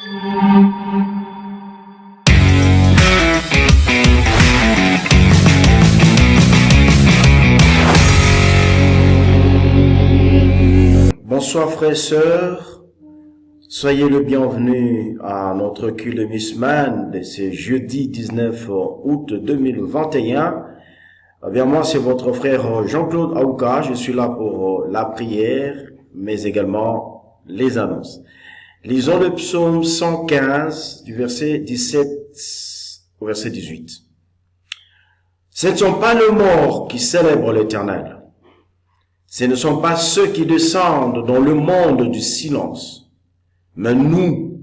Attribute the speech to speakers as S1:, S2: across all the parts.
S1: Bonsoir frères et sœurs, soyez le bienvenu à notre culte de Missman de ce jeudi 19 août 2021. Bien moi c'est votre frère Jean-Claude Aouka, je suis là pour la prière mais également les annonces. Lisons le psaume 115 du verset 17 au verset 18. Ce ne sont pas les morts qui célèbrent l'Éternel. Ce ne sont pas ceux qui descendent dans le monde du silence. Mais nous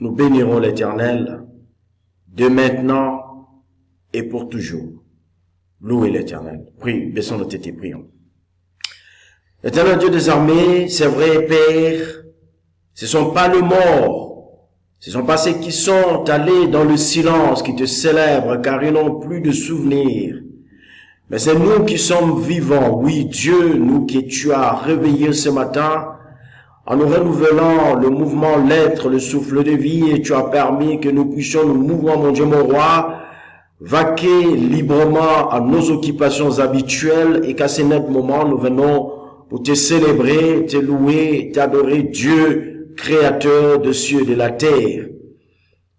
S1: bénirons l'Éternel de maintenant et pour toujours. Louez l'Éternel. Prie, baissons nos têtes et prions. Éternel Dieu des armées, c'est vrai, Père, ce ne sont pas les morts, ce ne sont pas ceux qui sont allés dans le silence qui te célèbrent car ils n'ont plus de souvenirs. Mais c'est nous qui sommes vivants. Oui, Dieu, nous que tu as réveillés ce matin, en nous renouvelant le mouvement, l'être, le souffle de vie, et tu as permis que nous puissions nous mouvoir, mon Dieu, mon roi, vaquer librement à nos occupations habituelles, et qu'à ce net moment, nous venons pour te célébrer, te louer, t'adorer, Dieu, créateur de cieux et de la terre.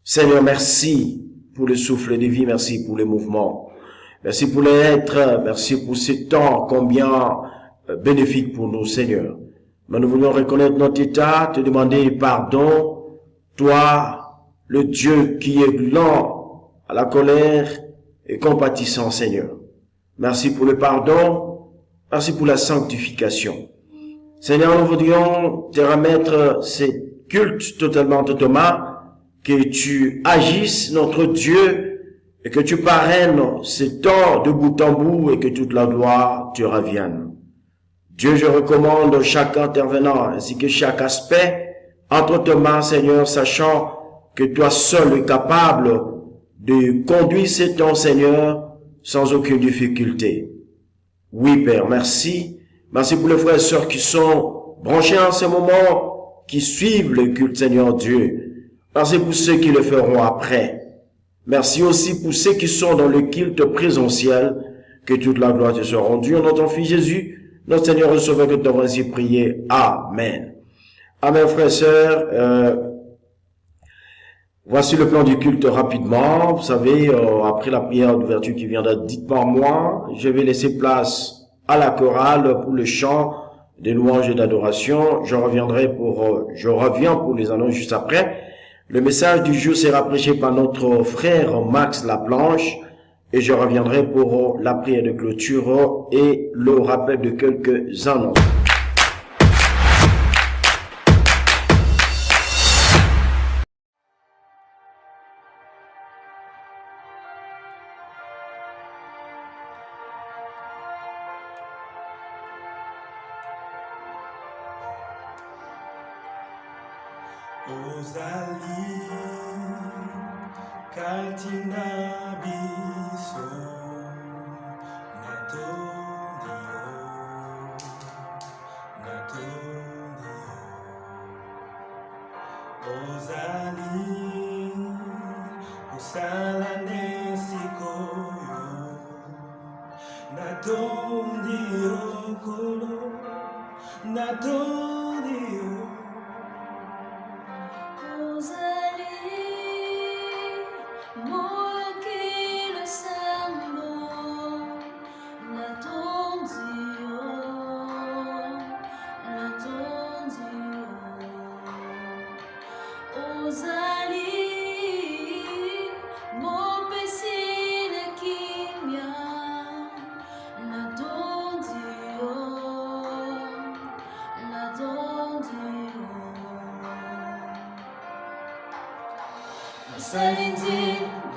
S1: Seigneur, merci pour le souffle de vie, merci pour le mouvement. Merci pour l'être, merci pour ce temps combien bénéfique pour nous, Seigneur. Mais nous voulons reconnaître notre état, te demander pardon, toi, le Dieu qui est lent à la colère et compatissant, Seigneur. Merci pour le pardon, merci pour la sanctification. Seigneur, nous voudrions te remettre ce culte totalement entre tes mains, que tu agisses, notre Dieu, et que tu parraines ce temps de bout en bout et que toute la gloire te revienne. Dieu, je recommande chaque intervenant ainsi que chaque aspect entre tes mains, Seigneur, sachant que toi seul es capable de conduire ce temps, Seigneur, sans aucune difficulté. Oui, Père, merci. Merci pour les frères et sœurs qui sont branchés en ce moment, qui suivent le culte, Seigneur Dieu. Merci pour ceux qui le feront après. Merci aussi pour ceux qui sont dans le culte présentiel, que toute la gloire te soit rendue en notre Fils Jésus, notre Seigneur et Sauveur, que nous avons ainsi prié. Amen. Amen, frères et sœurs. Voici le plan du culte rapidement. Vous savez, après la prière d'ouverture qui vient d'être dite par moi, je vais laisser place à la chorale pour le chant des louanges et d'adoration. Je reviens pour les annonces juste après. Le message du jour sera prêché par notre frère Max Laplanche et je reviendrai pour la prière de clôture et le rappel de quelques annonces.
S2: Ozali katina biso natonio Ozali kusala nesikoyo natonio kolo natonio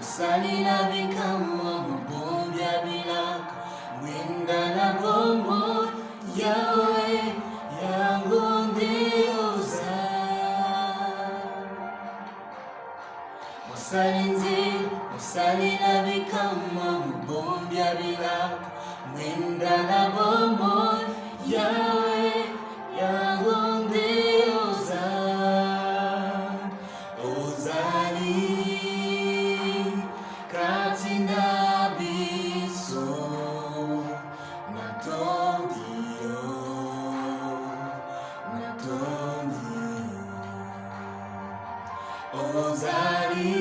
S3: Salina bikama mubombi abilaka mwenda na bomo yawe yangu ndioza Salina bikama mubombi abilaka mwenda na bomo yawe yangu ndioza ozali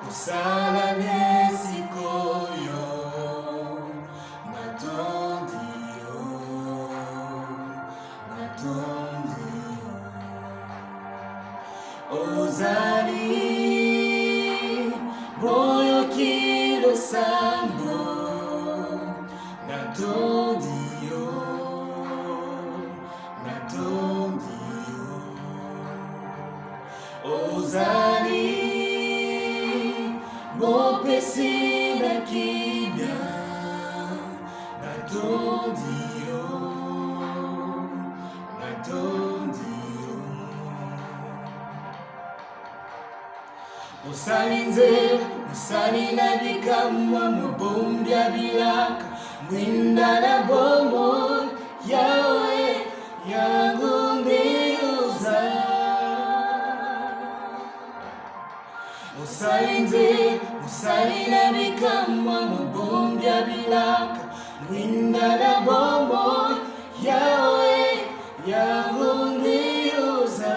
S3: kosala nesikoyo natondi yo ozali boyoki losambo natondi yo ozali mopesi na kimia natondi yo osali nzela osali na bikamwa mobombi ya bilaka mwinda na bomo yawe yangu ndioza osali nzela osali na bikamwa mobombi ya bilaka mwinda na bomo yawe yangu ndioza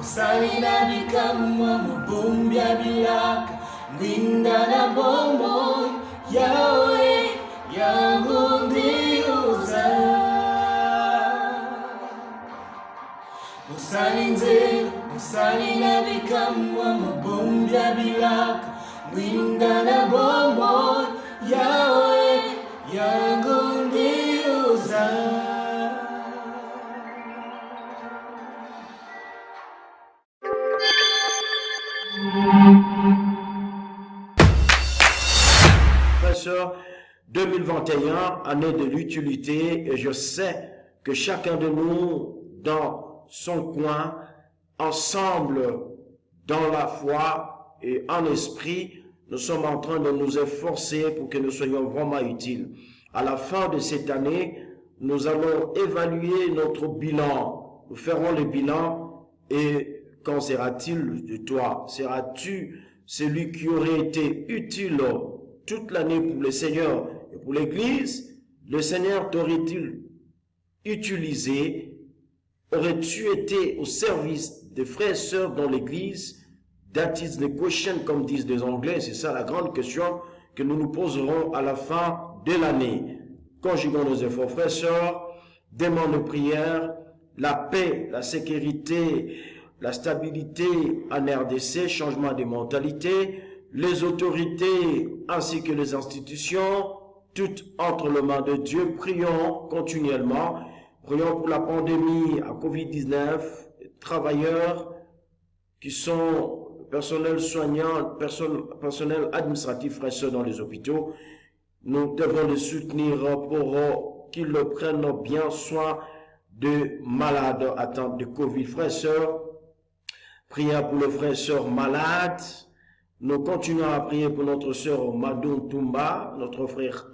S3: osali na bikamwa mobombi ya bilaka mwinda na bombo yawe yangu ndioza osali nzela osali na bikamwa mobombi ya bilaka mwinda na bombo yawe yangu ndioza
S1: Frères, 2021, année de l'utilité, et je sais que chacun de nous, dans son coin, ensemble, dans la foi et en esprit, nous sommes en train de nous efforcer pour que nous soyons vraiment utiles. À la fin de cette année, nous allons évaluer notre bilan. Nous ferons le bilan et qu'en sera-t-il de toi? Seras-tu celui qui aurait été utile toute l'année pour le Seigneur et pour l'Église? Le Seigneur t'aurait-il utilisé? Aurais-tu été au service des frères et sœurs dans l'Église? That is the question, comme disent les Anglais. C'est ça la grande question que nous nous poserons à la fin de l'année. Conjuguons nos efforts, frères et sœurs, demandons de prière, la paix, la sécurité, la stabilité en RDC, changement de mentalité, les autorités ainsi que les institutions, toutes entre les mains de Dieu. Prions continuellement. Prions pour la pandémie à Covid-19, travailleurs qui sont personnel soignant, personnel administratif, frères et sœurs dans les hôpitaux. Nous devons les soutenir pour qu'ils prennent bien soin de malades atteints de Covid. Frères et sœurs, prions pour les frères et sœurs malades. Nous continuons à prier pour notre sœur Madoun Toumba, notre frère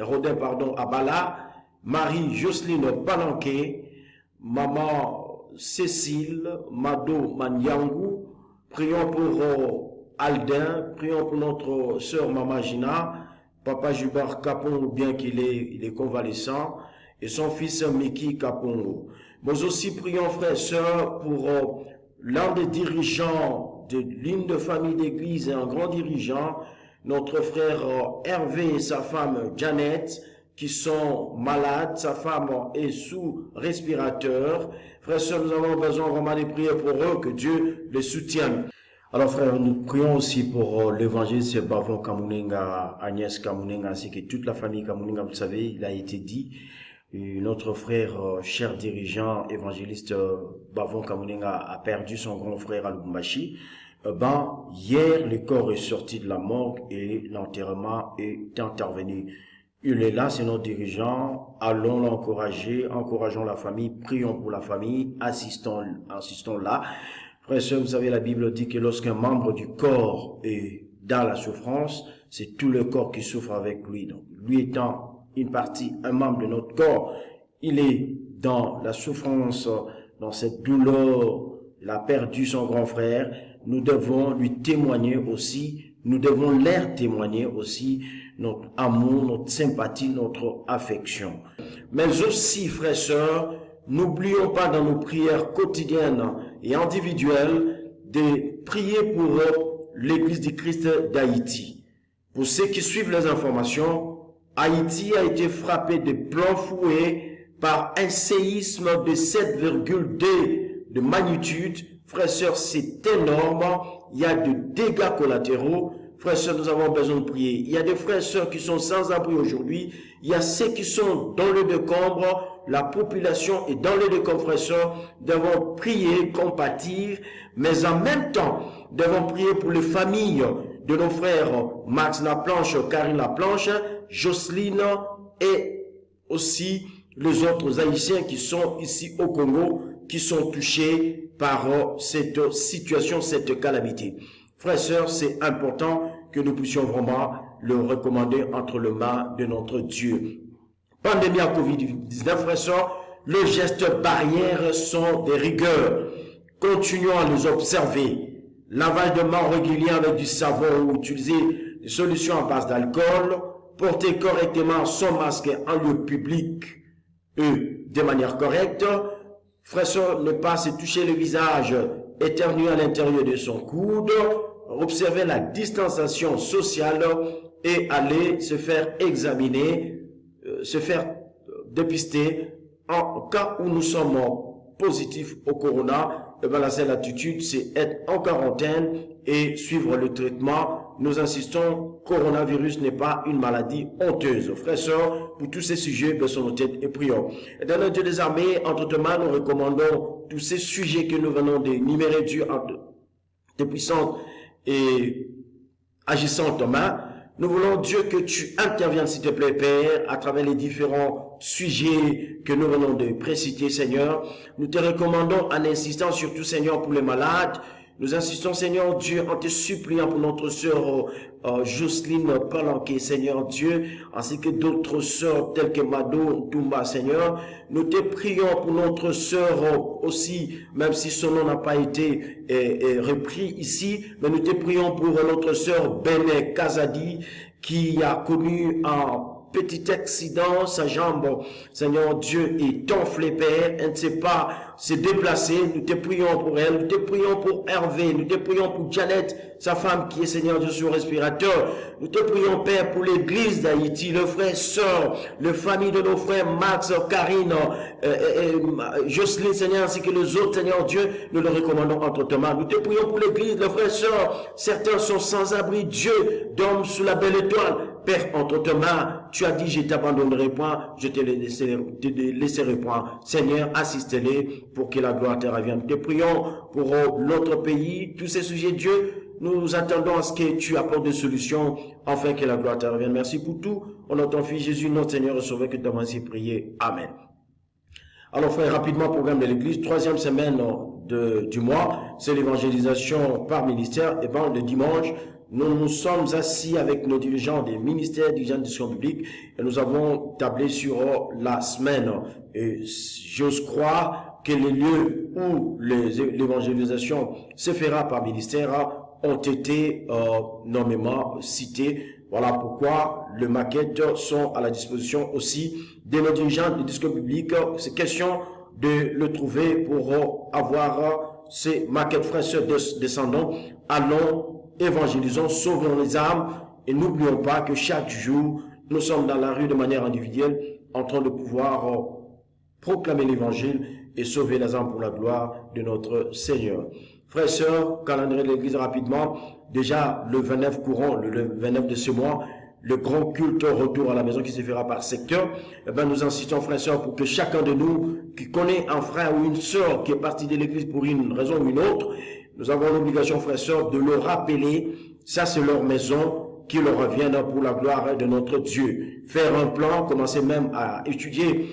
S1: Rodin Abala, Marie Jocelyne Balanqué, maman Cécile Mado Manyangou. Prions pour Aldin, prions pour notre sœur Mama Gina, papa Jubar Kapongo, bien qu'il est convalescent, et son fils Miki Kapongo. Mais aussi prions, frères et sœurs, pour l'un des dirigeants de l'une de famille d'église et un grand dirigeant, notre frère Hervé et sa femme Janet, qui sont malades, sa femme est sous respirateur. Frères et sœurs, nous avons besoin vraiment de prier pour eux, que Dieu les soutienne. Alors frères, nous prions aussi pour l'évangéliste Bavon Kamunenga, Agnès Kamunenga, ainsi que toute la famille Kamunenga. Vous savez, il a été dit, et notre frère, cher dirigeant, évangéliste Bavon Kamunenga, a perdu son grand frère à Lubumbashi. Hier, le corps est sorti de la morgue et l'enterrement est intervenu. Il est là, c'est notre dirigeant. Allons l'encourager, encourageons la famille, prions pour la famille, assistons là. Frères et sœurs, vous savez, la Bible dit que lorsqu'un membre du corps est dans la souffrance, c'est tout le corps qui souffre avec lui. Donc, lui étant une partie, un membre de notre corps, il est dans la souffrance, dans cette douleur, il a perdu son grand frère. Nous devons lui témoigner aussi, nous devons leur témoigner aussi notre amour, notre sympathie, notre affection. Mais aussi, frères et sœurs, n'oublions pas dans nos prières quotidiennes et individuelles de prier pour l'Église du Christ d'Haïti. Pour ceux qui suivent les informations, Haïti a été frappé de plein fouet par un séisme de 7,2 de magnitude. Frères et sœurs, c'est énorme. Il y a de dégâts collatéraux. Frères et sœurs, nous avons besoin de prier. Il y a des frères et sœurs qui sont sans abri aujourd'hui. Il y a ceux qui sont dans le décombre. La population est dans le décombre, frères et sœurs. Nous devons prier, compatir, mais en même temps, nous devons prier pour les familles de nos frères Max Laplanche, Karine Laplanche, Jocelyne et aussi les autres Haïtiens qui sont ici au Congo, qui sont touchés par cette situation, cette calamité. Frères et sœurs, c'est important que nous puissions vraiment le recommander entre les mains de notre Dieu. Pandémie à Covid-19, frères et sœurs, les gestes barrières sont des rigueurs. Continuons à les observer. Lavage de mains régulier avec du savon ou utiliser des solutions à base d'alcool. Porter correctement son masque en lieu public et de manière correcte. Frères et sœurs, ne pas se toucher le visage, éternuer à l'intérieur de son coude. Observer la distanciation sociale et aller se faire examiner, se faire dépister en cas où nous sommes positifs au corona. La seule attitude, c'est être en quarantaine et suivre le traitement. Nous insistons, coronavirus n'est pas une maladie honteuse. Frères et sœurs, pour tous ces sujets, baissons nos têtes et prions. Et dans le Dieu des armées, entre tes mains, nous recommandons tous ces sujets que nous venons d'énumérer, Dieu, entre tes puissantes et agissantes mains. Nous voulons, Dieu, que tu interviennes, s'il te plaît, Père, à travers les différents sujets que nous venons de préciter, Seigneur. Nous te recommandons en insistant surtout, Seigneur, pour les malades. Nous insistons, Seigneur Dieu, en te suppliant pour notre sœur Jocelyne Palanquet, Seigneur Dieu, ainsi que d'autres sœurs telles que Mado Toumba, Seigneur. Nous te prions pour notre sœur aussi, même si son nom n'a pas été repris ici, mais nous te prions pour notre sœur Bené Kazadi, qui a connu un petit accident, sa jambe, Seigneur Dieu, est enflée, Père, elle ne sait pas se déplacer. Nous te prions pour elle, nous te prions pour Hervé, nous te prions pour Janet, sa femme qui est, Seigneur Dieu, sur respirateur. Nous te prions, Père, pour l'église d'Haïti, le frère, sœur, le famille de nos frères Max, Karine, Jocelyne, Seigneur, ainsi que les autres, Seigneur Dieu, nous le recommandons entre tes mains. Nous te prions pour l'église, le frère, sœur, certains sont sans abri, Dieu, dorment sous la belle étoile. Père, entre tes mains, tu as dit, je t'abandonnerai point, je te laisserai point. Seigneur, assiste-les pour que la gloire te revienne. Nous te prions pour l'autre pays, tous ces sujets, Dieu, nous attendons à ce que tu apportes des solutions, afin que la gloire te revienne. Merci pour tout. Au nom de ton Fils Jésus, notre Seigneur et Sauveur, que tu as ainsi prié. Amen. Alors, frère, rapidement, programme de l'Église, 3e semaine du mois, c'est l'évangélisation par ministère. Et le dimanche, nous nous sommes assis avec nos dirigeants des ministères, dirigeants de mission publique, et nous avons tablé sur la semaine. Et j'ose croire que les lieux où l'évangélisation se fera par ministère ont été nommément cités. Voilà pourquoi les maquettes sont à la disposition aussi de nos dirigeants du discours public. C'est question de le trouver pour avoir ces maquettes. Frères et sœurs descendants, allons, évangélisons, sauvons les âmes et n'oublions pas que chaque jour, nous sommes dans la rue de manière individuelle en train de pouvoir proclamer l'évangile et sauver les âmes pour la gloire de notre Seigneur. Frères et sœurs, calendrier de l'église rapidement, déjà le 29 courant, le 29 de ce mois, le grand culte retour à la maison qui se fera par secteur. Nous insistons, frères et sœurs, pour que chacun de nous qui connaît un frère ou une sœur qui est parti de l'église pour une raison ou une autre, nous avons l'obligation, frères et sœurs, de le rappeler. Ça, c'est leur maison. qu'il revienne pour la gloire de notre Dieu. Faire un plan, commencer même à étudier,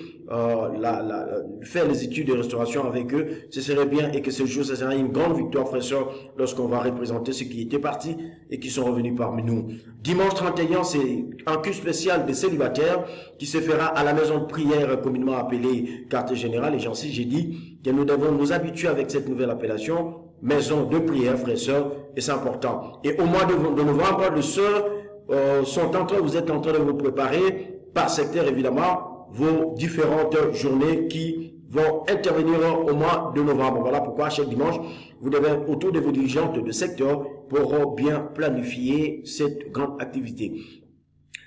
S1: faire les études de restauration avec eux, ce serait bien, et que ce jour, ce sera une grande victoire, frères et sœurs, lorsqu'on va représenter ceux qui étaient partis et qui sont revenus parmi nous. Dimanche 31, c'est un culte spécial des célibataires qui se fera à la maison de prière communément appelée quartier général. Et j'en sais, j'ai dit que nous devons nous habituer avec cette nouvelle appellation, maison de prière, frères et sœurs, et c'est important. Et au mois de novembre, les sœurs vous êtes en train de vous préparer par secteur, évidemment, vos différentes journées qui vont intervenir au mois de novembre. Voilà pourquoi chaque dimanche, vous devez être autour de vos dirigeantes de secteur pour bien planifier cette grande activité.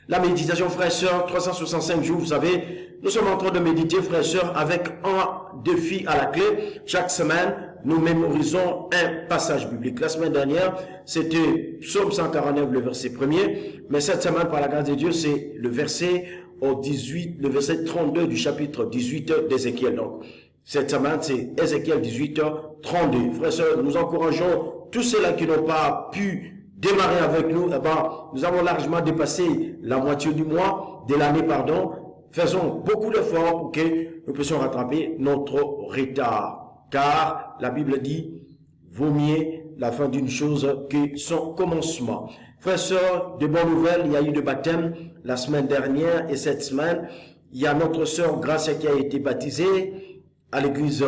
S1: La méditation, frères et sœurs, 365 jours, vous savez, nous sommes en train de méditer, frères et sœurs, avec un défi à la clé. Chaque semaine, nous mémorisons un passage biblique. La semaine dernière, c'était Psaume 149, le verset 1er. Mais cette semaine, par la grâce de Dieu, c'est le verset 32 du chapitre 18 d'Ézéchiel. Donc, cette semaine, c'est Ézéchiel 18, 32. Frères et sœurs, nous encourageons tous ceux-là qui n'ont pas pu démarrer avec nous. Nous avons largement dépassé la moitié du mois, de l'année, pardon. Faisons beaucoup d'efforts pour que nous puissions rattraper notre retard. Car la Bible dit, vaut mieux la fin d'une chose que son commencement. Frères et sœurs, de bonnes nouvelles, il y a eu de baptême la semaine dernière et cette semaine. Il y a notre sœur Gracia qui a été baptisée à l'église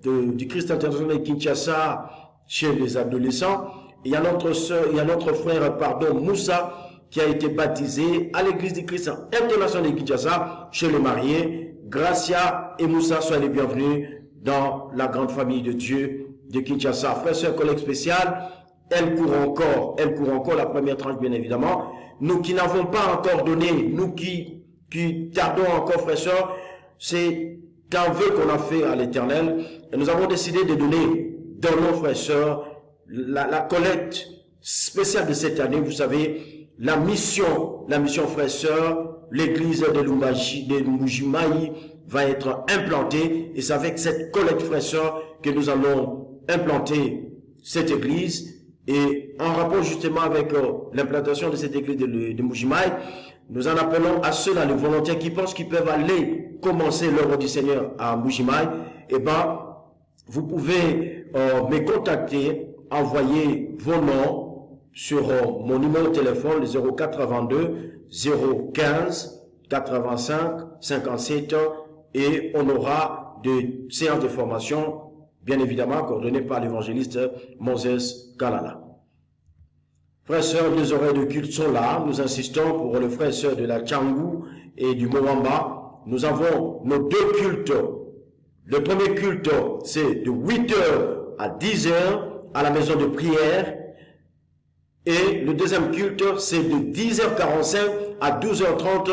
S1: du Christ international de Kinshasa chez les adolescents. Il y a notre frère, Moussa, qui a été baptisé à l'église du Christ international de Kinshasa chez les mariés. Gracia et Moussa, soient les bienvenus dans la grande famille de Dieu de Kinshasa. Frères et sœurs, collègue spécial, elle court encore la première tranche, bien évidemment. Nous qui n'avons pas encore donné, nous qui tardons encore, frères et sœurs, c'est un vœu qu'on a fait à l'Éternel. Et nous avons décidé de donner dans nos frères et sœurs la collecte spéciale de cette année. Vous savez, la mission, frères et sœurs, l'église de Mbujimayi va être implantée. Et c'est avec cette collecte, frères et sœurs, que nous allons implanter cette église. Et en rapport justement avec l'implantation de cette église de Mbujimayi, nous en appelons à ceux-là, les volontaires qui pensent qu'ils peuvent aller commencer l'œuvre du Seigneur à Mbujimayi. Vous pouvez me contacter, envoyer vos noms sur mon numéro de téléphone, le 0422 015 85 57, et on aura des séances de formation, bien évidemment coordonnées par l'évangéliste Moses Kalala. Frères et sœurs, les horaires de culte sont là. Nous insistons pour les frères et sœurs de la Tchangou et du Moamba. Nous avons nos deux cultes. Le premier culte, c'est de 8h à 10h à la maison de prière. Et le deuxième culte, c'est de 10h45 à 12h30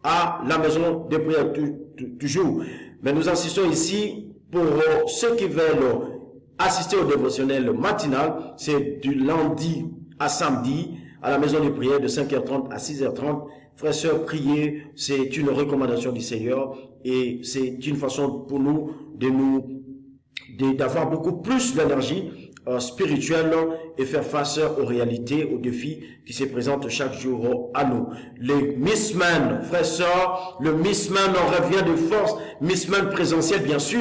S1: à la maison de prière toujours. Mais nous insistons ici pour ceux qui veulent assister au dévotionnel matinal, c'est du lundi à samedi à la maison de prière de 5h30 à 6h30. Frères et sœurs, prier, c'est une recommandation du Seigneur et c'est une façon pour nous d'avoir beaucoup plus d'énergie spirituelle et faire face aux réalités, aux défis qui se présentent chaque jour à nous. Les Missmen, frères et sœurs, le Missmen revient de force, Missmen présentiel bien sûr.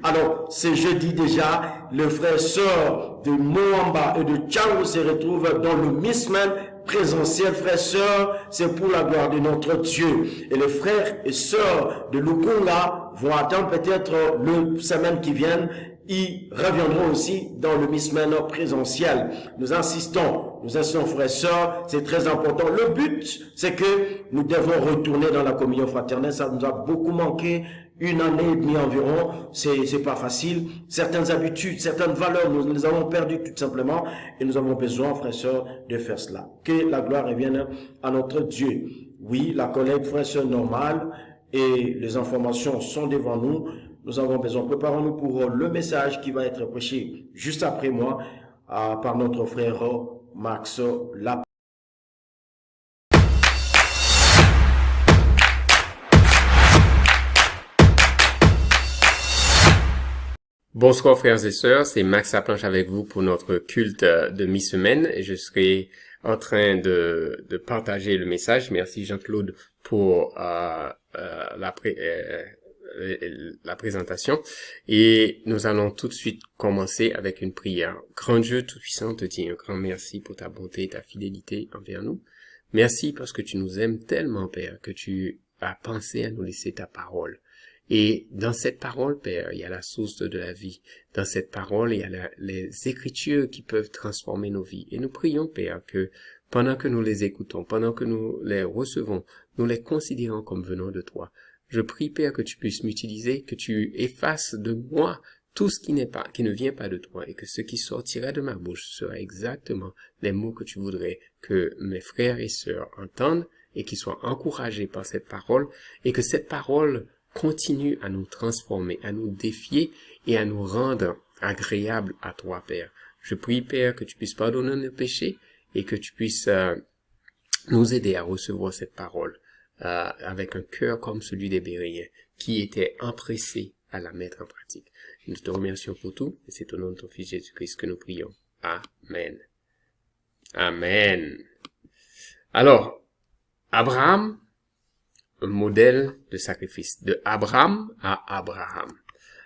S1: Alors, c'est jeudi déjà, les frères et sœurs de Moamba et de Tchangou se retrouvent dans le Missmen présentiel. Frères et sœurs, c'est pour la gloire de notre Dieu. Et les frères et sœurs de Lukunga vont attendre peut-être le semaine qui vient. Ils reviendront aussi dans le Missmen présentiel. Nous insistons, frères et sœurs, c'est très important. Le but, c'est que nous devons retourner dans la communion fraternelle. Ça nous a beaucoup manqué, une année et demie environ. C'est pas facile. Certaines habitudes, certaines valeurs, nous les avons perdues tout simplement. Et nous avons besoin, frères et sœurs, de faire cela. Que la gloire revienne à notre Dieu. Oui, la collecte, frères et sœurs, normale. Et les informations sont devant nous. Nous avons besoin, préparons-nous pour le message qui va être prêché juste après moi par notre frère Max Lap.
S4: Bonsoir frères et sœurs, c'est Max Laplanche avec vous pour notre culte de mi-semaine et je serai en train de partager le message. Merci Jean-Claude pour la présentation. Et nous allons tout de suite commencer avec une prière. Grand Dieu Tout-Puissant, te dis un grand merci pour ta bonté et ta fidélité envers nous. Merci parce que tu nous aimes tellement, Père, que tu as pensé à nous laisser ta parole. Et dans cette parole, Père, il y a la source de la vie. Dans cette parole, il y a les écritures qui peuvent transformer nos vies. Et nous prions, Père, que pendant que nous les écoutons, pendant que nous les recevons, nous les considérons comme venant de toi. Je prie, Père, que tu puisses m'utiliser, que tu effaces de moi tout ce qui ne vient pas de toi, et que ce qui sortira de ma bouche sera exactement les mots que tu voudrais que mes frères et sœurs entendent et qu'ils soient encouragés par cette parole, et que cette parole continue à nous transformer, à nous défier et à nous rendre agréables à toi, Père. Je prie, Père, que tu puisses pardonner nos péchés et que tu puisses nous aider à recevoir cette parole avec un cœur comme celui des Béréens qui étaient empressés à la mettre en pratique. Nous te remercions pour tout et c'est au nom de ton Fils Jésus-Christ que nous prions. Amen. Amen. Alors, Abraham, un modèle de sacrifice, de Abraham à Abraham.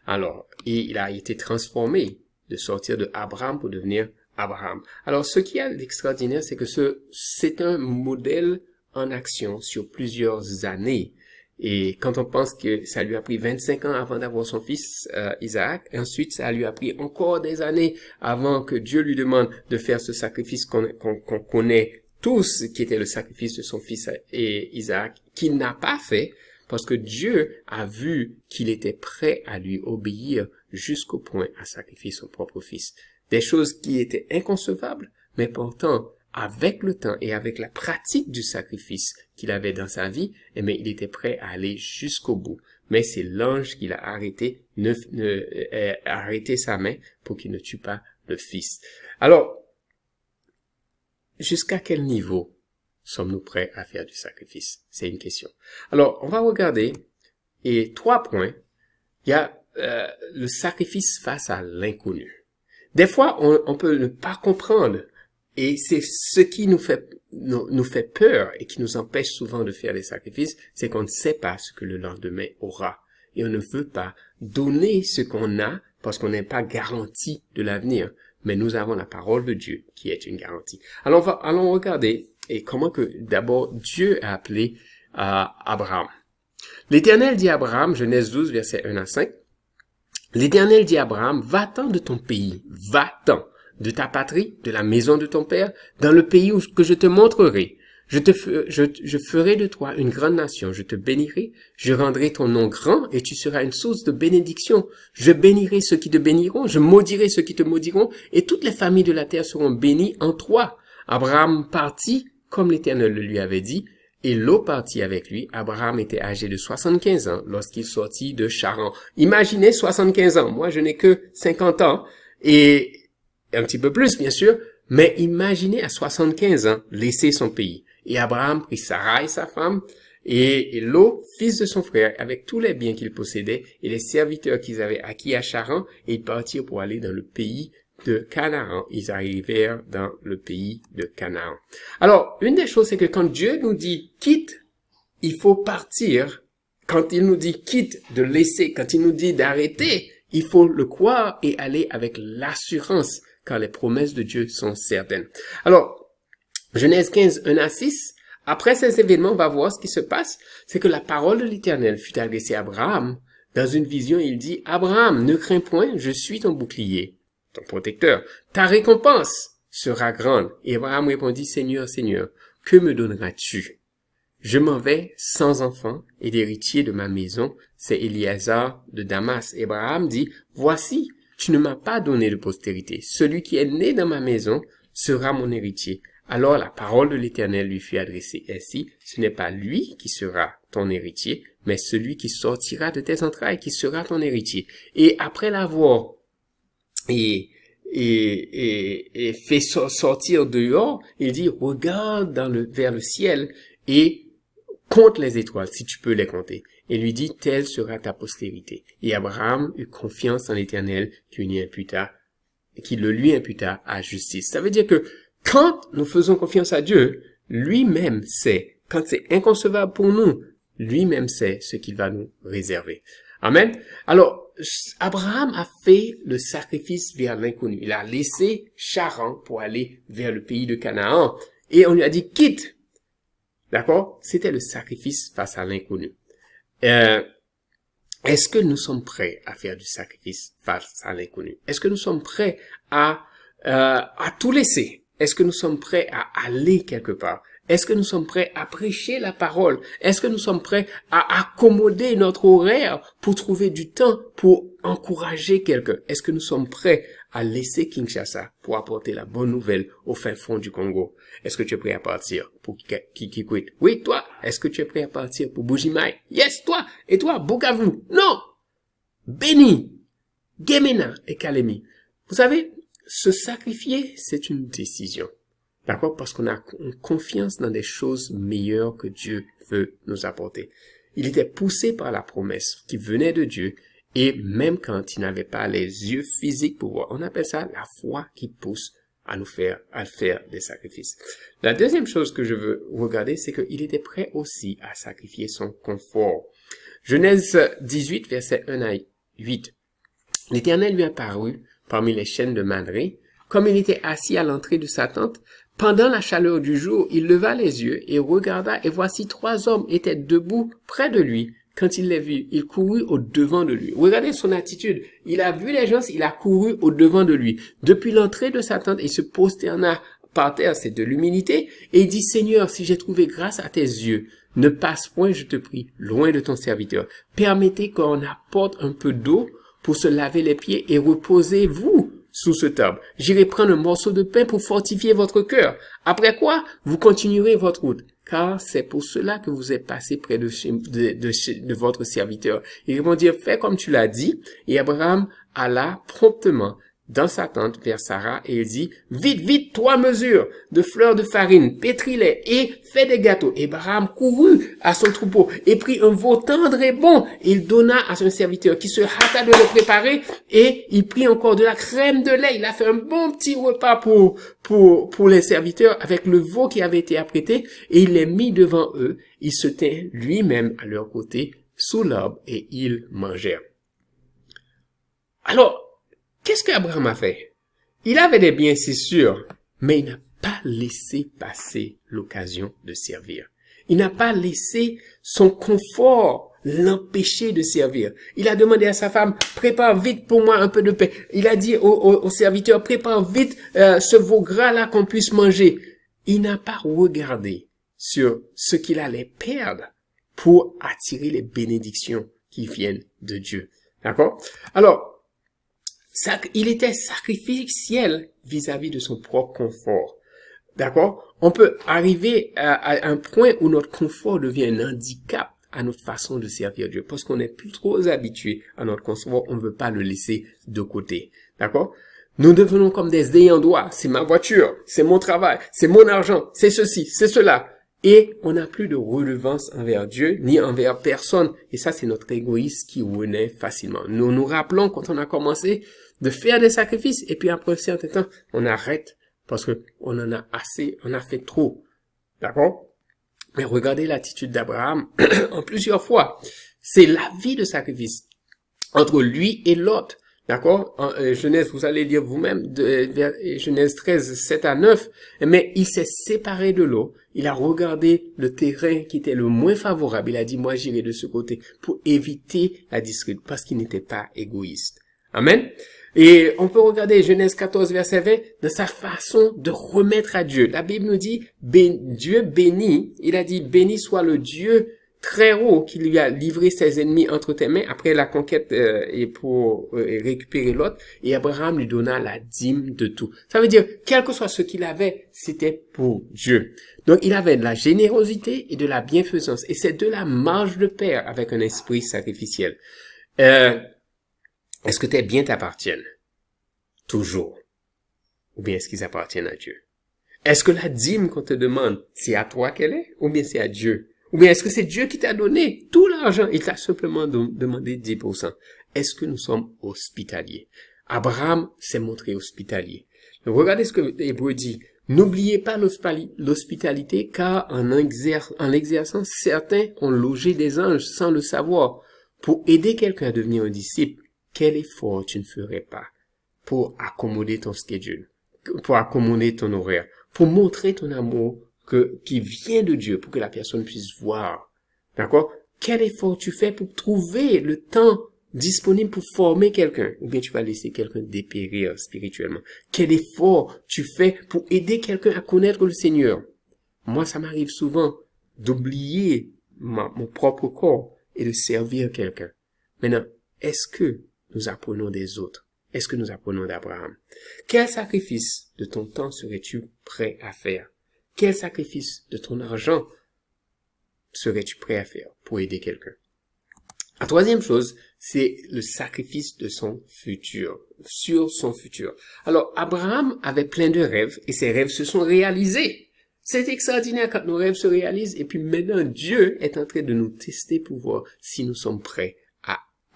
S4: Alors, et il a été transformé de sortir de Abraham pour devenir Abraham. Alors, ce qui est extraordinaire, c'est que c'est un modèle en action sur plusieurs années. Et quand on pense que ça lui a pris 25 ans avant d'avoir son fils Isaac, et ensuite ça lui a pris encore des années avant que Dieu lui demande de faire ce sacrifice qu'on connaît tous, qui était le sacrifice de son fils Isaac, qu'il n'a pas fait, parce que Dieu a vu qu'il était prêt à lui obéir jusqu'au point à sacrifier son propre fils. Des choses qui étaient inconcevables, mais pourtant, avec le temps et avec la pratique du sacrifice qu'il avait dans sa vie, il était prêt à aller jusqu'au bout. Mais c'est l'ange qui l'a arrêté, arrêté sa main pour qu'il ne tue pas le fils. Alors, jusqu'à quel niveau sommes-nous prêts à faire du sacrifice? C'est une question. Alors, on va regarder, et 3 points. Il y a le sacrifice face à l'inconnu. Des fois, on peut ne pas comprendre. Et c'est ce qui nous fait peur et qui nous empêche souvent de faire des sacrifices, c'est qu'on ne sait pas ce que le lendemain aura. Et on ne veut pas donner ce qu'on a parce qu'on n'est pas garanti de l'avenir. Mais nous avons la parole de Dieu qui est une garantie. Alors allons regarder et comment que d'abord Dieu a appelé Abraham. L'Éternel dit à Abraham, Genèse 12, versets 1 à 5, l'Éternel dit à Abraham, va-t'en de ton pays, va-t'en de ta patrie, de la maison de ton père, dans le pays que je te montrerai. Je ferai de toi une grande nation, je te bénirai, je rendrai ton nom grand et tu seras une source de bénédiction. Je bénirai ceux qui te béniront, je maudirai ceux qui te maudiront et toutes les familles de la terre seront bénies en toi. Abraham partit comme l'Éternel le lui avait dit et Lot partit avec lui. Abraham était âgé de 75 ans lorsqu'il sortit de Charan. Imaginez 75 ans, moi je n'ai que 50 ans et un petit peu plus, bien sûr, mais imaginez à 75 ans laisser son pays. Et Abraham prit Sarai, sa femme, et Lot, fils de son frère, avec tous les biens qu'il possédait et les serviteurs qu'ils avaient acquis à Charan, et ils partirent pour aller dans le pays de Canaan. Ils arrivèrent dans le pays de Canaan. Alors, une des choses, c'est que quand Dieu nous dit « quitte », il faut partir. Quand il nous dit « quitte », de laisser, quand il nous dit d'arrêter, il faut le croire et aller avec l'assurance car les promesses de Dieu sont certaines. Alors, Genèse 15, 1 à 6, après ces événements, on va voir ce qui se passe. C'est que la parole de l'Éternel fut adressée à Abraham. Dans une vision, il dit, « Abraham, ne crains point, je suis ton bouclier, ton protecteur. Ta récompense sera grande. » Et Abraham répondit, « Seigneur, Seigneur, que me donneras-tu? Je m'en vais sans enfant et l'héritier de ma maison, c'est Éliézer de Damas. » Et Abraham dit, « Voici, tu ne m'as pas donné de postérité. Celui qui est né dans ma maison sera mon héritier. » Alors la parole de l'Éternel lui fut adressée ainsi, ce n'est pas lui qui sera ton héritier, mais celui qui sortira de tes entrailles qui sera ton héritier. Et après l'avoir fait sortir dehors, il dit, regarde vers le ciel et compte les étoiles, si tu peux les compter. Et lui dit, telle sera ta postérité. Et Abraham eut confiance en l'Éternel qui le lui imputa à justice. Ça veut dire que quand nous faisons confiance à Dieu, lui-même sait, quand c'est inconcevable pour nous, lui-même sait ce qu'il va nous réserver. Amen. Alors, Abraham a fait le sacrifice vers l'inconnu. Il a laissé Charan pour aller vers le pays de Canaan. Et on lui a dit, quitte. D'accord? C'était le sacrifice face à l'inconnu. Est-ce que nous sommes prêts à faire du sacrifice face à l'inconnu? Est-ce que nous sommes prêts à tout laisser? Est-ce que nous sommes prêts à aller quelque part? Est-ce que nous sommes prêts à prêcher la parole? Est-ce que nous sommes prêts à accommoder notre horaire pour trouver du temps pour encourager quelqu'un? Est-ce que nous sommes prêts à laisser Kinshasa pour apporter la bonne nouvelle au fin fond du Congo? Est-ce que tu es prêt à partir pour Kikikwit? Oui, toi. Est-ce que tu es prêt à partir pour Bujimai? Yes, toi. Et toi, Bukavu? Non. Beni, Gemena et Kalemi. Vous savez, se sacrifier, c'est une décision. D'accord? Parce qu'on a confiance dans des choses meilleures que Dieu veut nous apporter. Il était poussé par la promesse qui venait de Dieu, et même quand il n'avait pas les yeux physiques pour voir, on appelle ça la foi qui pousse à faire des sacrifices. La deuxième chose que je veux regarder, c'est qu'il était prêt aussi à sacrifier son confort. Genèse 18, versets 1 à 8. L'Éternel lui apparut parmi les chênes de Mamré, comme il était assis à l'entrée de sa tente. Pendant la chaleur du jour, il leva les yeux et regarda, et voici 3 hommes étaient debout près de lui. Quand il les vit, il courut au devant de lui. Regardez son attitude. Il a vu les gens, il a couru au devant de lui. Depuis l'entrée de sa tente, il se prosterna par terre, c'est de l'humilité, et il dit, Seigneur, si j'ai trouvé grâce à tes yeux, ne passe point, je te prie, loin de ton serviteur. Permettez qu'on apporte un peu d'eau pour se laver les pieds et reposez-vous sous ce table. J'irai prendre un morceau de pain pour fortifier votre cœur. Après quoi, vous continuerez votre route. Car c'est pour cela que vous êtes passé près de votre serviteur. Ils vont dire, fais comme tu l'as dit. Et Abraham alla promptement dans sa tente vers Sarah et il dit, vite, vite, 3 mesures de fleurs de farine, pétris-les et fais des gâteaux. Et Abraham courut à son troupeau et prit un veau tendre et bon. Il donna à son serviteur qui se hâta de le préparer et il prit encore de la crème de lait. Il a fait un bon petit repas pour les serviteurs avec le veau qui avait été apprêté et il les mit devant eux. Il se tint lui-même à leur côté sous l'arbre et ils mangèrent. Alors, qu'est-ce qu'Abraham a fait? Il avait des biens, c'est sûr, mais il n'a pas laissé passer l'occasion de servir. Il n'a pas laissé son confort l'empêcher de servir. Il a demandé à sa femme, prépare vite pour moi un peu de pain. Il a dit au serviteur, prépare vite ce veau gras-là qu'on puisse manger. Il n'a pas regardé sur ce qu'il allait perdre pour attirer les bénédictions qui viennent de Dieu. D'accord? Alors, il était sacrificiel vis-à-vis de son propre confort. D'accord? On peut arriver à un point où notre confort devient un handicap à notre façon de servir Dieu. Parce qu'on est plus trop habitué à notre confort, on ne veut pas le laisser de côté. D'accord? Nous devenons comme des ayants droit. C'est ma voiture, c'est mon travail, c'est mon argent, c'est ceci, c'est cela. Et on n'a plus de redevance envers Dieu, ni envers personne. Et ça, c'est notre égoïsme qui renaît facilement. Nous nous rappelons quand on a commencé de faire des sacrifices, et puis après un certain temps, on arrête, parce que on en a assez, on a fait trop. D'accord? Mais regardez l'attitude d'Abraham en plusieurs fois. C'est la vie de sacrifice entre lui et l'autre. D'accord? En Genèse, vous allez lire vous-même, Genèse 13, 7 à 9, mais il s'est séparé de l'eau, il a regardé le terrain qui était le moins favorable, il a dit, moi j'irai de ce côté, pour éviter la dispute, parce qu'il n'était pas égoïste. Amen? Et on peut regarder Genèse 14, verset 20, de sa façon de remettre à Dieu. La Bible nous dit, Dieu bénit, il a dit, béni soit le Dieu très haut qui lui a livré ses ennemis entre tes mains après la conquête et pour récupérer l'autre. Et Abraham lui donna la dîme de tout. Ça veut dire, quel que soit ce qu'il avait, c'était pour Dieu. Donc, il avait de la générosité et de la bienfaisance. Et c'est de la marge de pair avec un esprit sacrificiel. Est-ce que tes biens t'appartiennent? Toujours. Ou bien est-ce qu'ils appartiennent à Dieu? Est-ce que la dîme qu'on te demande, c'est à toi qu'elle est? Ou bien c'est à Dieu? Ou bien est-ce que c'est Dieu qui t'a donné tout l'argent? Il t'a simplement demandé 10%. Est-ce que nous sommes hospitaliers? Abraham s'est montré hospitalier. Donc regardez ce que l'Hébreu dit. N'oubliez pas l'hospitalité, car en l'exerçant, certains ont logé des anges sans le savoir. Pour aider quelqu'un à devenir un disciple, quel effort tu ne ferais pas pour accommoder ton schedule, pour accommoder ton horaire, pour montrer ton amour qui vient de Dieu, pour que la personne puisse voir. D'accord? Quel effort tu fais pour trouver le temps disponible pour former quelqu'un, ou bien tu vas laisser quelqu'un dépérir spirituellement. Quel effort tu fais pour aider quelqu'un à connaître le Seigneur? Moi, ça m'arrive souvent d'oublier mon propre corps et de servir quelqu'un. Maintenant, est-ce que nous apprenons des autres? Est-ce que nous apprenons d'Abraham? Quel sacrifice de ton temps serais-tu prêt à faire? Quel sacrifice de ton argent serais-tu prêt à faire pour aider quelqu'un? La troisième chose, c'est le sacrifice de son futur, sur son futur. Alors, Abraham avait plein de rêves et ses rêves se sont réalisés. C'est extraordinaire quand nos rêves se réalisent et puis maintenant Dieu est en train de nous tester pour voir si nous sommes prêts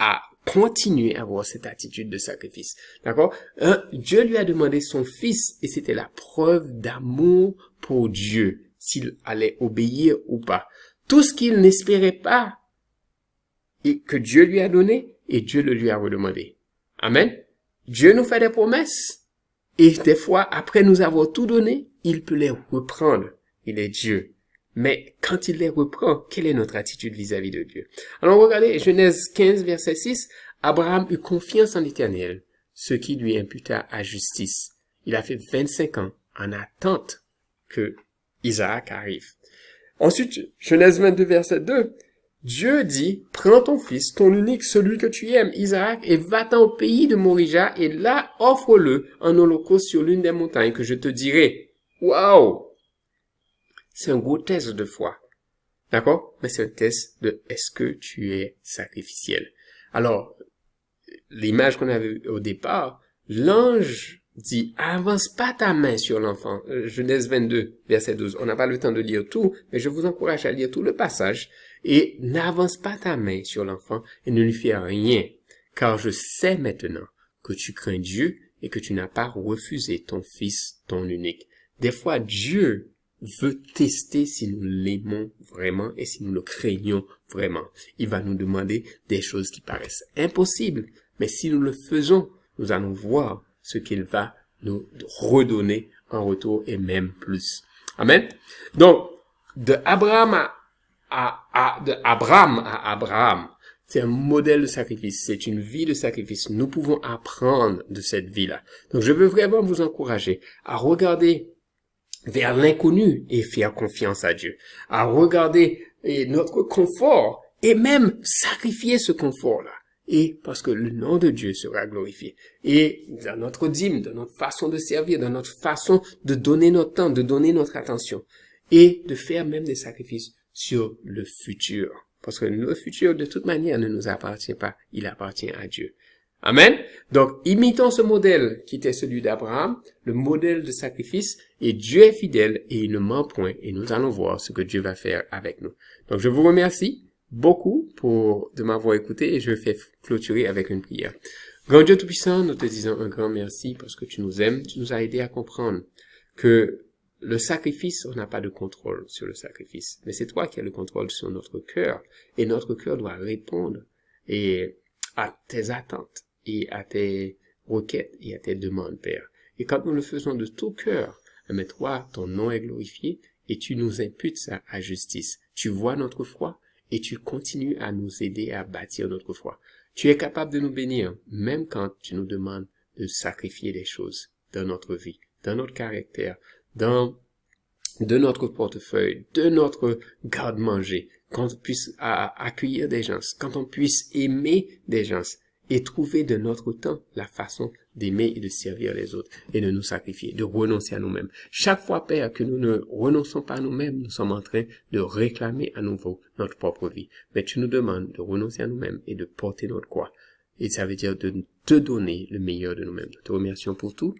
S4: à continuer à avoir cette attitude de sacrifice. D'accord? Dieu lui a demandé son fils et c'était la preuve d'amour pour Dieu, s'il allait obéir ou pas. Tout ce qu'il n'espérait pas et que Dieu lui a donné, et Dieu le lui a redemandé. Amen. Dieu nous fait des promesses, et des fois, après nous avoir tout donné, il peut les reprendre. Il est Dieu. Mais quand il les reprend, quelle est notre attitude vis-à-vis de Dieu? Alors regardez, Genèse 15, verset 6, Abraham eut confiance en l'Éternel, ce qui lui imputa à justice. Il a fait 25 ans en attente que Isaac arrive. Ensuite, Genèse 22, verset 2, Dieu dit, prends ton fils, ton unique, celui que tu aimes, Isaac, et va-t'en au pays de Morija, et là, offre-le en holocauste sur l'une des montagnes que je te dirai. Waouh! C'est un gros test de foi. D'accord? Mais c'est un test de est-ce que tu es sacrificiel? Alors, l'image qu'on avait au départ, l'ange dit, avance pas ta main sur l'enfant. Genèse 22, verset 12. On n'a pas le temps de lire tout, mais je vous encourage à lire tout le passage. Et n'avance pas ta main sur l'enfant et ne lui fais rien, car je sais maintenant que tu crains Dieu et que tu n'as pas refusé ton fils, ton unique. Des fois, Dieu veut tester si nous l'aimons vraiment et si nous le craignons vraiment. Il va nous demander des choses qui paraissent impossibles, mais si nous le faisons, nous allons voir ce qu'il va nous redonner en retour et même plus. Amen. Donc, de Abraham à Abraham, c'est un modèle de sacrifice, c'est une vie de sacrifice. Nous pouvons apprendre de cette vie-là. Donc, je veux vraiment vous encourager à regarder vers l'inconnu et faire confiance à Dieu, à regarder notre confort et même sacrifier ce confort-là. Et parce que le nom de Dieu sera glorifié. Et dans notre dîme, dans notre façon de servir, dans notre façon de donner notre temps, de donner notre attention et de faire même des sacrifices sur le futur. Parce que le futur, de toute manière, ne nous appartient pas. Il appartient à Dieu. Amen. Donc, imitons ce modèle qui était celui d'Abraham, le modèle de sacrifice, et Dieu est fidèle et il ne ment point, et nous allons voir ce que Dieu va faire avec nous. Donc, je vous remercie beaucoup de m'avoir écouté et je vais clôturer avec une prière. Grand Dieu Tout-Puissant, nous te disons un grand merci parce que tu nous aimes, tu nous as aidés à comprendre que le sacrifice, on n'a pas de contrôle sur le sacrifice, mais c'est toi qui as le contrôle sur notre cœur et notre cœur doit répondre à tes attentes et à tes requêtes et à tes demandes, Père. Et quand nous le faisons de tout cœur, mais toi, ton nom est glorifié et tu nous imputes ça à justice. Tu vois notre foi et tu continues à nous aider à bâtir notre foi. Tu es capable de nous bénir, même quand tu nous demandes de sacrifier des choses dans notre vie, dans notre caractère, de notre portefeuille, de notre garde-manger, quand on puisse accueillir des gens, quand on puisse aimer des gens et trouver de notre temps la façon d'aimer et de servir les autres et de nous sacrifier, de renoncer à nous-mêmes. Chaque fois, Père, que nous ne renonçons pas à nous-mêmes, nous sommes en train de réclamer à nouveau notre propre vie. Mais tu nous demandes de renoncer à nous-mêmes et de porter notre croix. Et ça veut dire de te donner le meilleur de nous-mêmes. Nous te remercions pour tout.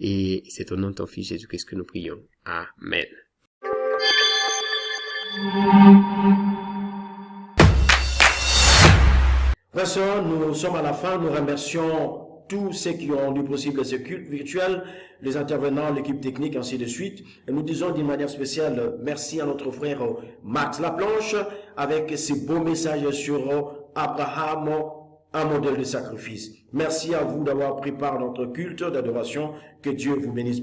S4: Et c'est au nom de ton Fils Jésus-Christ que nous prions. Amen.
S1: Frères, nous sommes à la fin. Nous remercions tous ceux qui ont rendu possible ce culte virtuel, les intervenants, l'équipe technique, ainsi de suite. Et nous disons d'une manière spéciale merci à notre frère Max Laplanche avec ses beaux messages sur Abraham, un modèle de sacrifice. Merci à vous d'avoir pris part à notre culte d'adoration. Que Dieu vous bénisse.